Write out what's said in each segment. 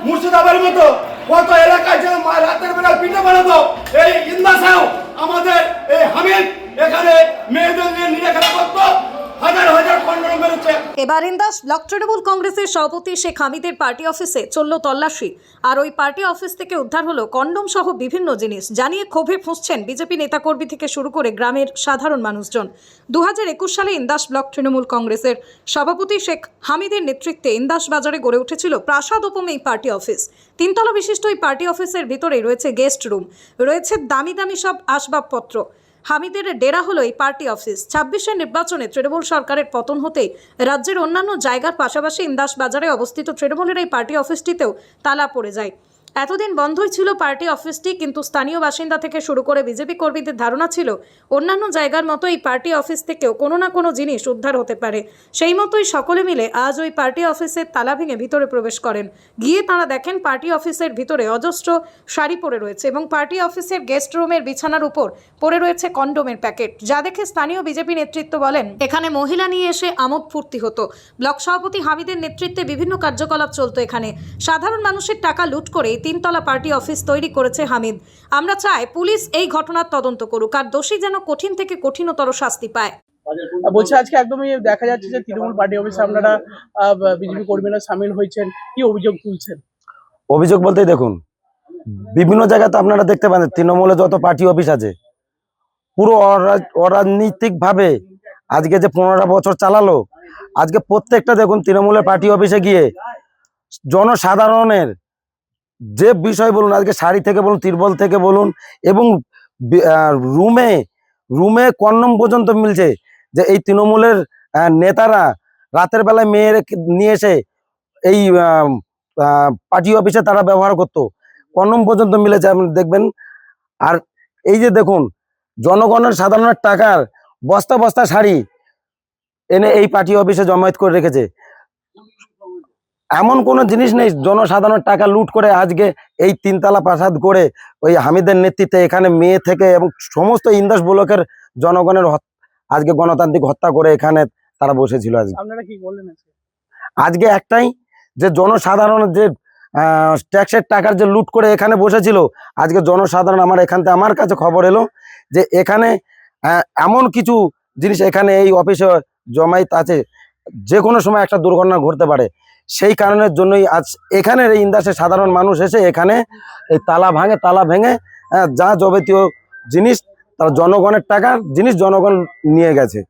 মুর্শিদাবাদের মতো কত এলাকায় যে রাতের বেলা পিঠে বানাতো এই ইন্দাসাও আমাদের এই হামিদ এখানে মেয়েদের নিয়ে নিরাখা করতো। হাজার হাজার কন্ডম বেরোচ্ছে। এবার ইন্দাস ব্লক তৃণমূল কংগ্রেসের সভাপতি শেখ হামিদের পার্টি অফিসে চলল তল্লাশি। আর ওই পার্টি অফিস থেকে উদ্ধার হলো কন্ডম সহ বিভিন্ন জিনিস, জানিয়ে ক্ষোভে ফুঁসছেন বিজেপি নেতাকর্মী থেকে শুরু করে গ্রামের সাধারণ মানুষজন। 2021 সালে ইন্দাস ব্লক তৃণমূল কংগ্রেসের সভাপতি শেখ হামিদের নেতৃত্বে ইন্দাস বাজারে গড়ে উঠেছিল প্রাসাদ উপম এই পার্টি অফিস। 3 তলা বিশিষ্ট এই পার্টি অফিসের ভিতরেই রয়েছে গেস্ট রুম, রয়েছে দামি দামি সব আসবাবপত্র। হামিদের ডেরা হলো এই পার্টি অফিস। 26-এর নির্বাচনে তৃণমূল সরকারের পতন হতেই রাজ্যের অন্যান্য জায়গার পাশাপাশি ইন্দাস বাজারে অবস্থিত তৃণমূলের এই পার্টি অফিসটিতেও তালা পড়ে যায়। এতদিন বন্ধই ছিল পার্টি অফিসটি, কিন্তু স্থানীয় বাসিন্দা থেকে শুরু করে বিজেপি কর্মীদের ধারণা ছিল অন্যান্য জায়গার মতো এই পার্টি অফিস থেকেও কোনো না কোনো জিনিস উদ্ধার হতে পারে। সেই মতোই সকলে মিলে আজ ওই পার্টি অফিসের তালা ভেঙে ভিতরে প্রবেশ করেন। গিয়ে তাঁরা দেখেন পার্টি অফিসের ভিতরে অজস্র শাড়ি পড়ে রয়েছে এবং পার্টি অফিসের গেস্ট রুমের বিছানার উপর পড়ে রয়েছে কন্ডোমের প্যাকেট, যা দেখে স্থানীয় বিজেপি নেতৃত্ব বলেন এখানে মহিলা নিয়ে এসে আমোদ ফুর্তি হতো। ব্লক সভাপতি হামিদের নেতৃত্বে বিভিন্ন কার্যকলাপ চলতো এখানে। সাধারণ মানুষের টাকা লুট করে 3 তলা পার্টি অফিস তৈরি করেছে হামিদ। আমরা চাই পুলিশ এই ঘটনার তদন্ত করুক, আর দোষী যেন কঠিন থেকে কঠিনতর শাস্তি পায়। বলছে আজকে একদমই দেখা যাচ্ছে যে তৃণমূল পার্টি অফিসে আপনারা বিজেপি কর্মীরা সামিল হয়েছেন, কি অভিযোগ তুলছেন? অভিযোগ বলতে দেখুন, বিভিন্ন জায়গাতে আপনারা দেখতে পান তৃণমূলে যত পার্টি অফিস আছে পুরো অরাজনৈতিক ভাবে আজকে যে 15 বছর চালালো, আজকে প্রত্যেকটা দেখুন তৃণমূলের পার্টি অফিসে গিয়ে জনসাধারণের যে বিষয় বলুন, আজকে শাড়ি থেকে বলুন, তিরবল থেকে বলুন, এবং রুমে রুমে কন্ডম পর্যন্ত মিলছে। যে এই তৃণমূলের নেতারা রাতের বেলায় মেয়ের নিয়ে এসে এই পার্টি অফিসে তারা ব্যবহার করতো, কন্ডম পর্যন্ত মিলেছে আপনি দেখবেন। আর এই যে দেখুন জনগণের সাধারণের টাকার বস্তা বস্তা শাড়ি এনে এই পার্টি অফিসে জমায়েত করে রেখেছে। এমন কোনো জিনিস নেই জনসাধারণের টাকা লুট করে আজকে এই 3 তলা প্রাসাদ করে ওই হামিদের নেতৃত্বে এখানে মেয়ে থেকে এবং সমস্ত ইন্দাস ব্লকের জনগণের আজকে গণতান্ত্রিক হত্যা করে এখানে তারা বসেছিল। আপনারা কি বললেন আজকে একটাই যে জনসাধারণের যে ট্যাক্সের টাকার যে লুট করে এখানে বসেছিল, আজকে জনসাধারণ আমার কাছে খবর এলো যে এখানে এমন কিছু জিনিস এখানে এই অফিসে জমায়েত আছে, যে কোনো সময় একটা দুর্ঘটনা ঘটতে পারে। সেই কারণের জন্যই আজ এখানে এই ইন্দাসের সাধারণ মানুষ এসে এখানে এই তালা ভেঙে যা যাবতীয় জিনিস তার জনগণের টাকার জিনিস জনগণ নিয়ে গেছে।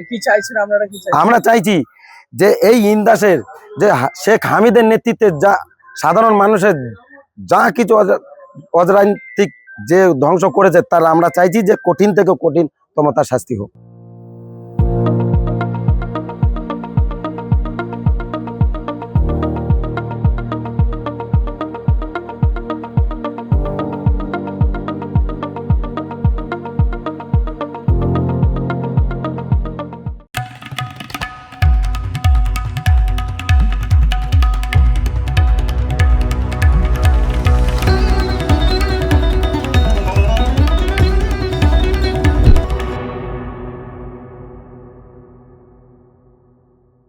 কি চাইছেন আপনারা? আমরা চাইছি যে এই ইন্দাসের যে শেখ হামিদের নেতৃত্বে যা সাধারণ মানুষের যা কিছু অরাজনৈতিক যে ধ্বংস করেছে, তার আমরা চাইছি যে কঠিন থেকে কঠিনতম তার শাস্তি হোক।